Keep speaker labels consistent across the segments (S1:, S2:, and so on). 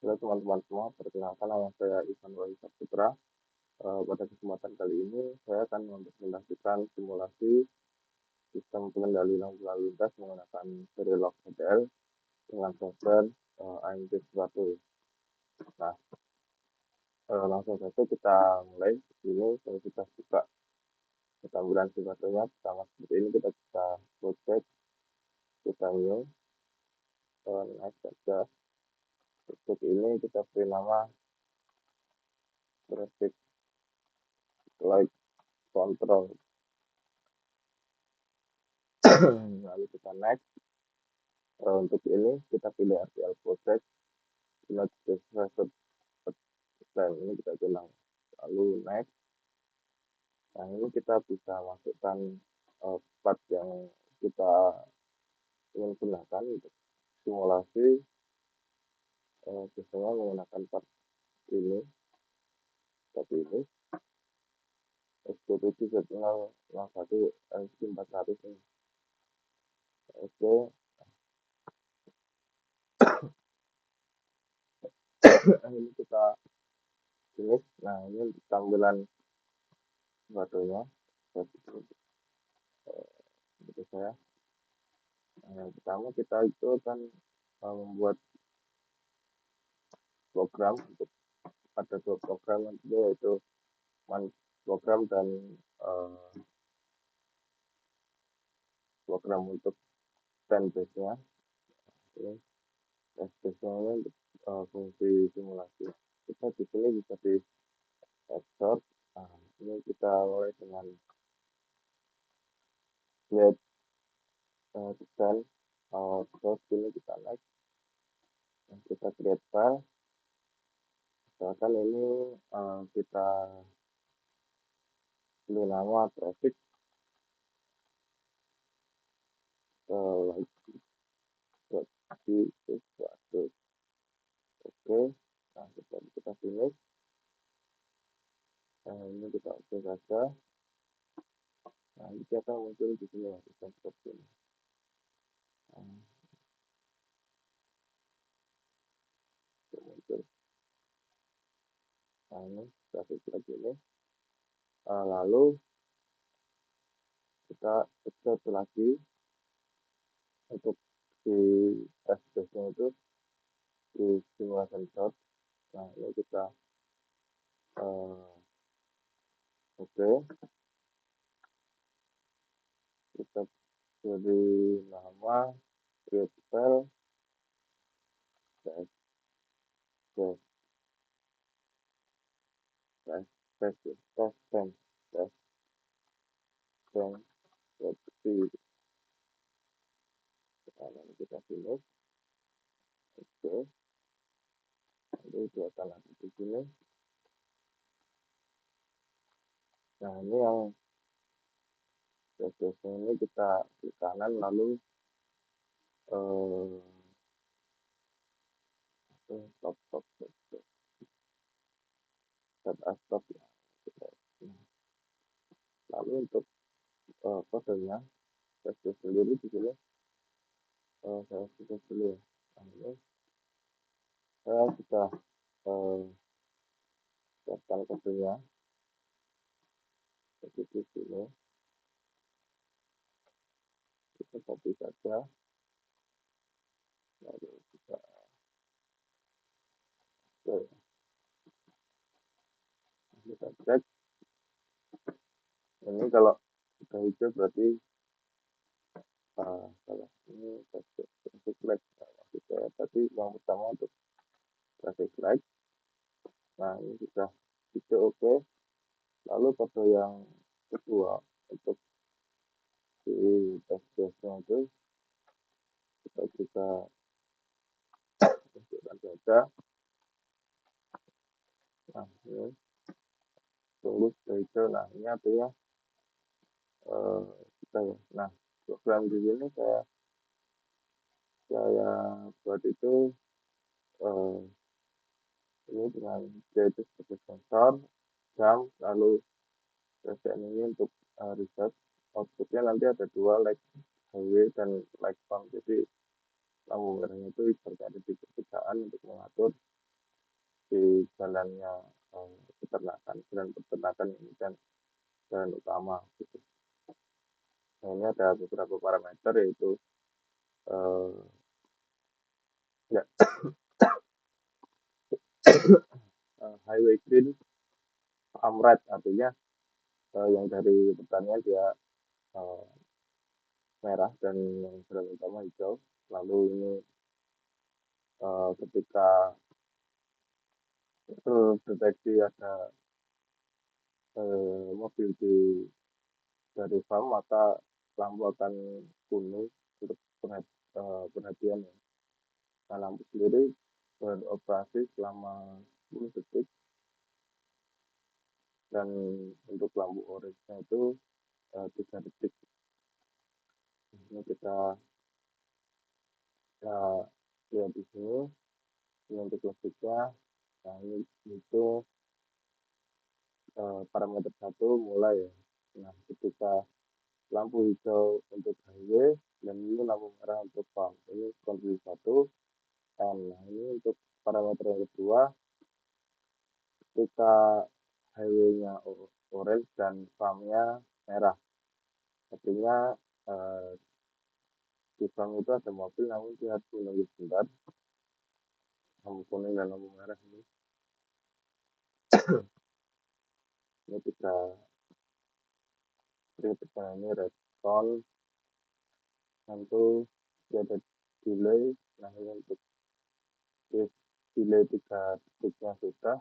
S1: Halo teman-teman semua, perkenalkan nama saya Ivan Wahyu Saputra. Pada kesempatan kali ini, saya akan mempresentasikan simulasi sistem pengendali lampu lalu lintas menggunakan Verilog HDL dengan software AMD100. Nah, langsung saja kita mulai. Ini kalau kita buka tampilan simulasinya, pertama seperti ini kita bisa project, kita new, next saja. Untuk ini kita beri nama traffic light control. Lalu kita next. Untuk ini kita pilih RTL project, not specified time, ini kita bilang. Lalu next. Nah, ini kita bisa masukkan part yang kita ingin gunakan untuk simulasi, biasanya menggunakan part ini seperti ini, SPPC settingnya yang satu LC400 ini. Oke. Ini kita finish. Nah, ini tampilan batunya seperti saya. Yang pertama kita itu akan membuat program. Untuk ada dua program yaitu program dan program untuk stand base-nya. Ini stand base-nya untuk fungsi simulasi. Kita di sini bisa di export. Nah, ini kita mulai dengan create design. Terus ini kita next. Kita create file. Misalkan ini kita pilih nama traffic di sesuatu. Oke. Nah, kita finish. Ini kita oke saja. Nah, ini kita muncul di sini seperti ini. Muncul. Nah, ini grafik lagi ini. Lalu kita export lagi untuk di test case-nya itu di simulation shot. Nah, ini kita oke. Kita beri nama create file test seperti kita finish. Oke. Jadi kita lagi di sini. Nah, ini yang biasanya ini kita di kanan, lalu stop stop ya. Lalu untuk kodenya saya sendiri di sini saya tulis dulu ya. Nah, ini saya sudah siapkan kodenya seperti sini. Kita copy saja. Lalu kita cek. Ini kalau sudah hijau berarti salah. Ini traffic light. Saya tadi yang pertama untuk traffic light. Nah, ini sudah hijau oke. Lalu pada yang kedua untuk di test-nya itu kita bisa masukkan saja. Nah, ini tunggu hijau. Nah, ini artinya kita ya. Nah, program di sini saya buat itu ini dengan yaitu sebagai sensor jam, lalu PCN ini untuk reset. Outputnya nanti ada dua, like HW dan like pump. Jadi lampu merahnya itu seperti ada di pertigaan untuk mengatur di jalannya peternakan. Jalan peternakan ini kan jalan utama gitu. Nah, ini ada beberapa parameter yaitu eh, ya, highway green farm rate, artinya yang dari pertanian dia eh, merah dan yang jalan utama hijau. Lalu ini ketika terdeteksi ada mobil dari farm, maka lampu akan kuning untuk perhatian ya. Nah, lampu sendiri beroperasi selama 10 detik, dan untuk lampu orange itu 3 detik. Ini kita uh, lihat di sini, ini untuk logistiknya. Nah, ini itu parameter satu mulai ya. Nah, ketika lampu hijau untuk highway dan ini lampu merah untuk farm. Ini kondisi satu. Dan nah, ini untuk parameter yang kedua, ketika highway-nya orange dan farm-nya merah. Artinya eh, di farm itu ada mobil, namun dia harus menunggu sebentar. Lampu kuning dan lampu merah ini kita beri ini respon, tentu dia ada delay. Nah, ini untuk delay 3 detiknya sudah,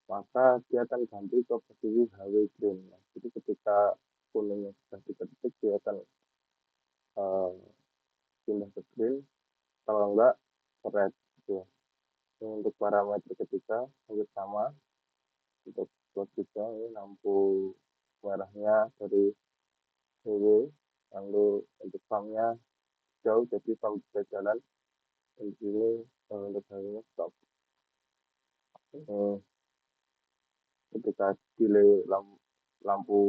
S1: maka dia akan ganti ke posisi highway green. Nah, jadi ketika kuningnya sudah 3 detik, dia akan uh, pindah ke green, kalau enggak ke red gitu ya. Ini untuk parameter ketiga hampir sama. Untuk selanjutnya ini lampu merahnya dari highway, lalu untuk farmnya jauh, jadi farm bisa jalan. Dan di sini untuk highway stop. Ini ketika delay lampu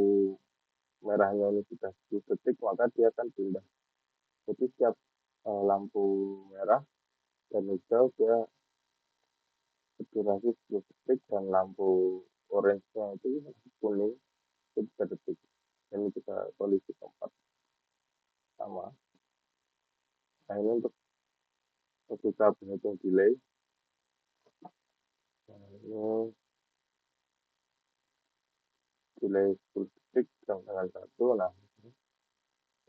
S1: merahnya ini sudah 10 detik, maka dia akan pindah. Jadi setiap lampu merah dan hijau dia berdurasi 10 detik, dan lampu orange-nya itu kuning itu 3 detik. Ini kita kondisi keempat sama. Nah, ini untuk ketika berhitung delay. Nah, ini delay 10 detik dengan satu. Nah,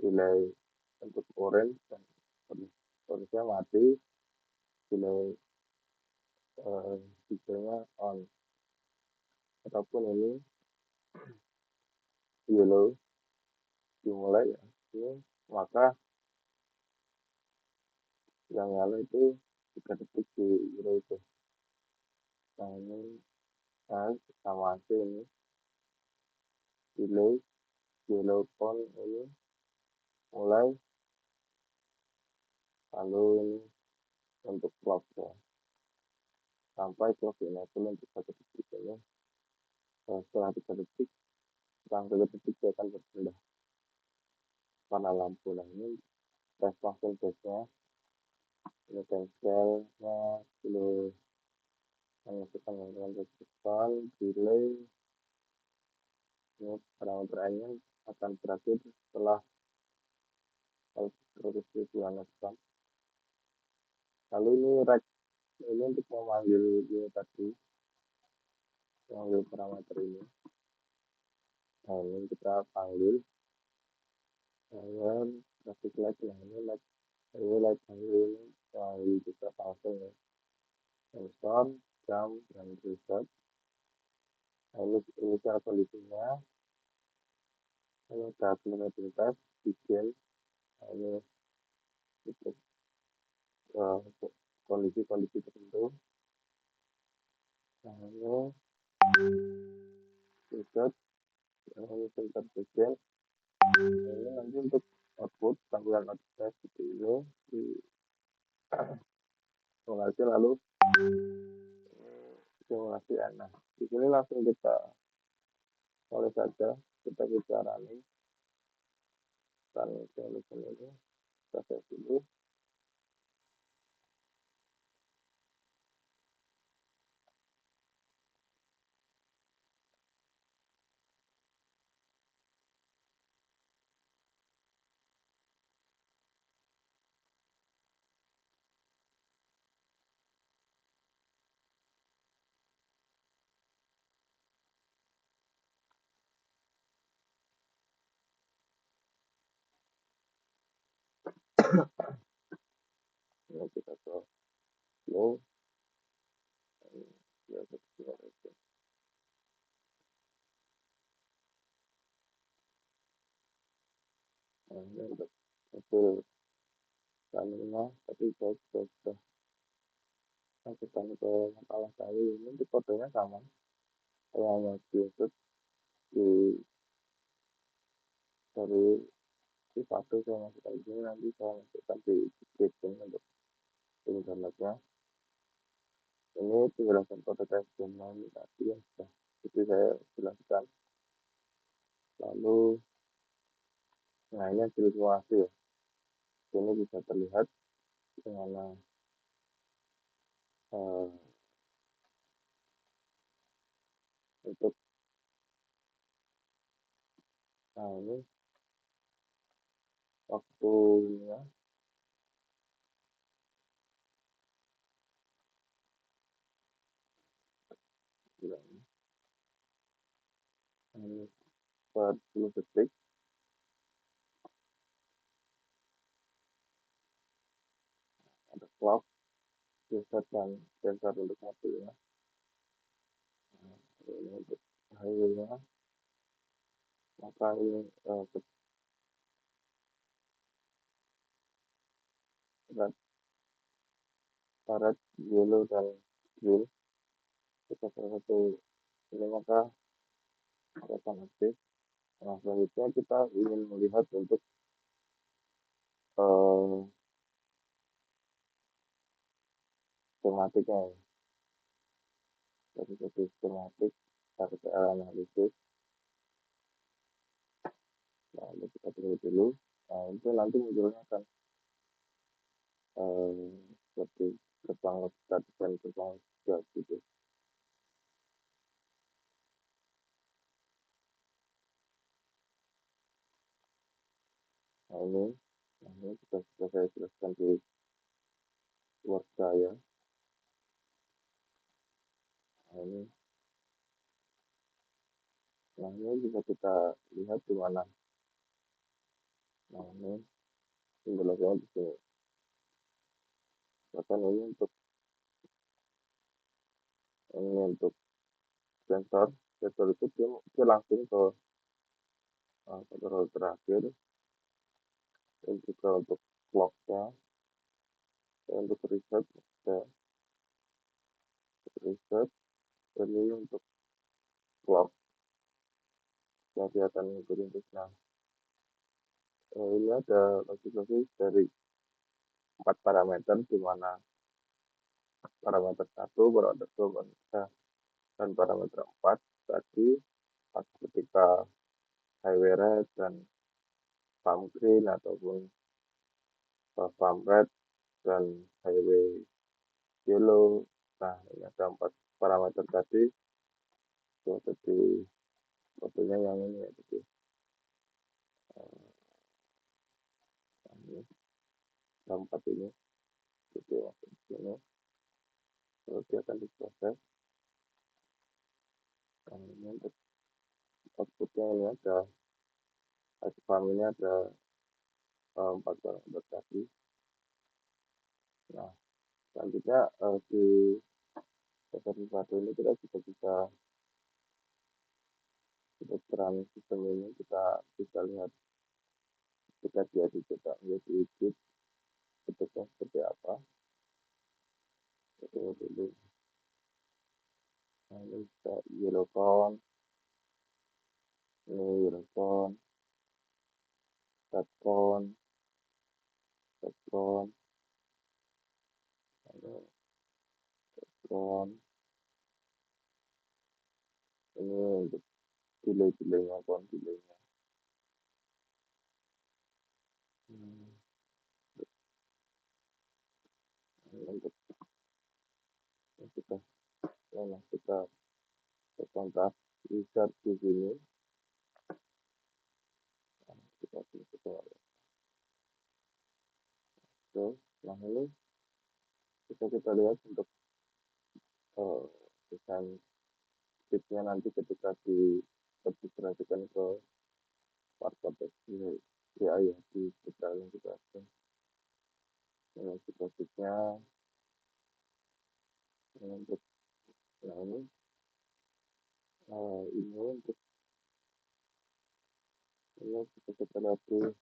S1: delay untuk orange dan orange-nya mati, delay hijaunya on. Ataupun ini yellow dimulai ya, ini maka yang nyala itu 3 detik di euro itu. Nah, ini sama aja ini delay yellow on ini mulai, lalu ini untuk clock ya, sampai clock ini untuk 1 detik ini. Setelah 3 detik, setelah 3 detik dia akan berpindah warna lampu. Nah, ini respon base-nya, ini cancelnya dulu, menentukan dengan respon delay. Ini parameter N-nya akan berakhir setelah proses respon. Lalu ini rek ini untuk memanggil ini tadi, memanggil parameter ini. Nah, ini kita panggil dengan grafik light. Nah, ini light panggil ini panggil kita langsung ya, sensor jam dan reset. Nah, ini cara kondisinya. Ini ada kilometritas bikin. Nah, ini untuk kondisi-kondisi tertentu. Nah, ini reset, ini sensor bikin. Nah, ini nanti untuk output tampilan output seperti ini di simulasi, lalu simulasi. Nah, di sini langsung kita mulai saja, kita bicara nih solusi ini. Kita save dulu. Ini kita ke flow, ya, nah, ini untuk hasil tandingnya, tapi saya sudah masukkan ke makalah saya ini di fotonya sama, saya hanya screenshot di dari si satu saya masukkan di sini, nanti saya masukkan di description untuk internetnya. Ini penjelasan prototipe HTML tadi yang sudah itu saya jelaskan. Lalu, nah ini hasil simulasi ya. Ini bisa terlihat bagaimana eh, untuk nah ini waktunya bilangnya ini 40 detik, ada clock, reset dan sensor untuk mobilnya. Nah, ini untuk highway-nya, maka ini berat karet yellow dan green kita salah satu ini maka akan aktif. Nah selanjutnya kita ingin melihat untuk eh, skematiknya ya. Dari satu skematik RTL analisis, nah ini kita tunggu dulu. Nah itu nanti munculnya akan seperti gerbang website dan gerbang web gitu. Nah ini sudah saya jelaskan di Word saya. Nah ini bisa kita lihat di mana. Nah ini penjelasannya di sini. Bahkan ini untuk sensor, sensor itu dia langsung ke kontrol terakhir, dan juga untuk clocknya, untuk reset, ini untuk clock yang kelihatan mengikuti. Nah, ini ada logik-logik dari 4 parameter, di mana parameter 1, parameter 2, parameter 3, dan parameter 4 tadi pas ketika highway red dan pump green ataupun pump red dan highway yellow. Nah, ini ada 4 parameter tadi. Jadi fotonya yang ini ya, jadi ini tempat ini, jadi masuk di sini, terus dia akan diproses. Nah, ini untuk outputnya ini ada spam ini ada 4 parameter tadi. Nah, selanjutnya di versi 1 ini kita juga bisa untuk peran sistem ini kita bisa lihat ketika dia dicetak menjadi wujud bentuknya seperti apa. Itu dulu. Nah, ini bisa yellow tone, ini yellow tone, red tone, red tone, tone. Ini untuk delay-delaynya, tone delaynya. Ini untuk kita, nah, kita kontak research di sini. Nah, kita nah ini bisa kita lihat untuk desain tipnya nanti ketika diintegrasikan ke marketplace ya di detail yang kita akan. basicnya untuk nah ini untuk ini kita lebih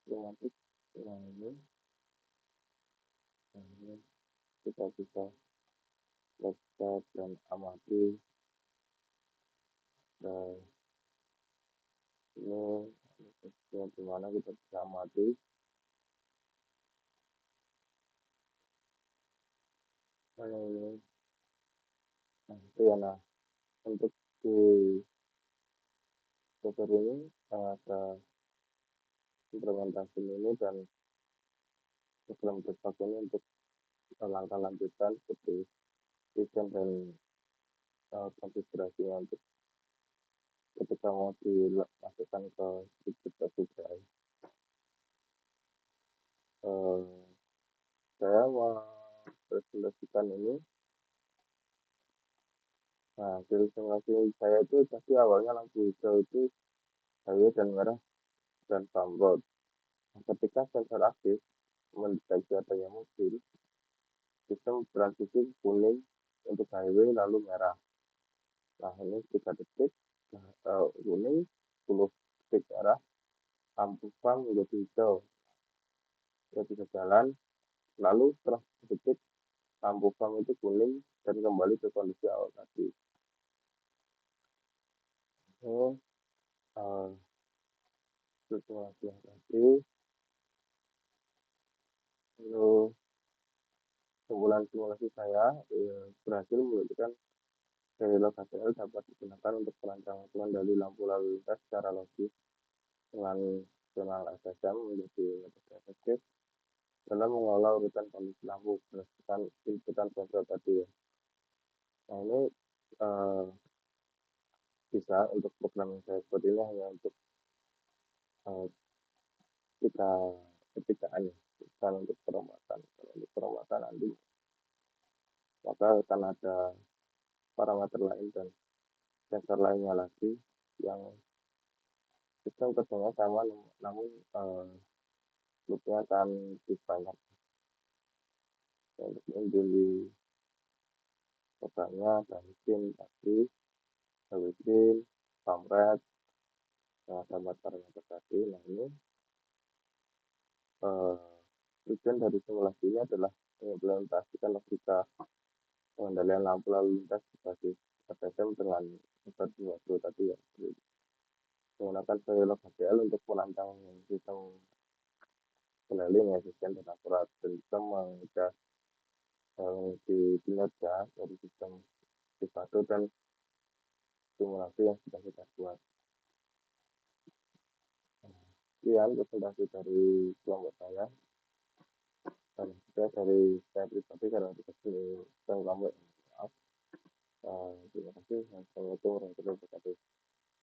S1: romantis. Nah ini kita bisa baca dan amati. Dan ini dimana kita bisa amati. Ini nah itu ya. Nah untuk di software ini ada implementasi ini dan program backup ini untuk langkah lanjutan seperti desain dan konfigurasinya untuk ketika mau dimasukkan ke situs drive. Saya mau presentasikan ini. Nah, dari simulasi saya itu tadi awalnya lampu hijau itu highway dan merah dan bumper. Nah, ketika sensor aktif mendeteksi adanya mobil, sistem transisi kuning untuk highway lalu merah. Nah, ini 3 detik, kuning, 10 detik merah, lampu farm menjadi hijau, ya bisa jalan. Lalu setelah detik, lampu farm itu kuning dan kembali ke kondisi awal tadi. Ini simulasi yang tadi. Lalu kesimpulan simulasi saya berhasil menunjukkan Verilog HCL dapat digunakan untuk perancangan pengendali lampu lalu lintas secara logis dengan skema SSM menjadi metode efektif dalam mengelola urutan kondisi lampu berdasarkan inputan sensor tadi ya. Nah ini uh, bisa untuk program yang saya buat ini hanya untuk uh, kita ketikaan ya, bukan untuk perawatan. Kalau untuk perawatan nanti maka akan ada parameter lain dan sensor lainnya lagi yang sistem kerjanya sama namun loopnya akan lebih banyak untuk menjadi totalnya bensin tadi bensin pamret yang ada parameter tadi. Nah ini tujuan dari simulasi ini adalah mengimplementasikan logika pengendalian lampu lalu lintas berbasis ATM dengan metode 20 tadi ya, menggunakan Verilog HCL untuk merancang sistem kendali yang efisien dan akurat dan bisa mengecek di kinerja dari sistem Vivado dan simulasi yang sudah kita buat. Sekian presentasi dari kelompok saya dan juga dari saya pribadi karena dikasih kelompok. Maaf. Terima kasih. Assalamualaikum warahmatullahi wabarakatuh.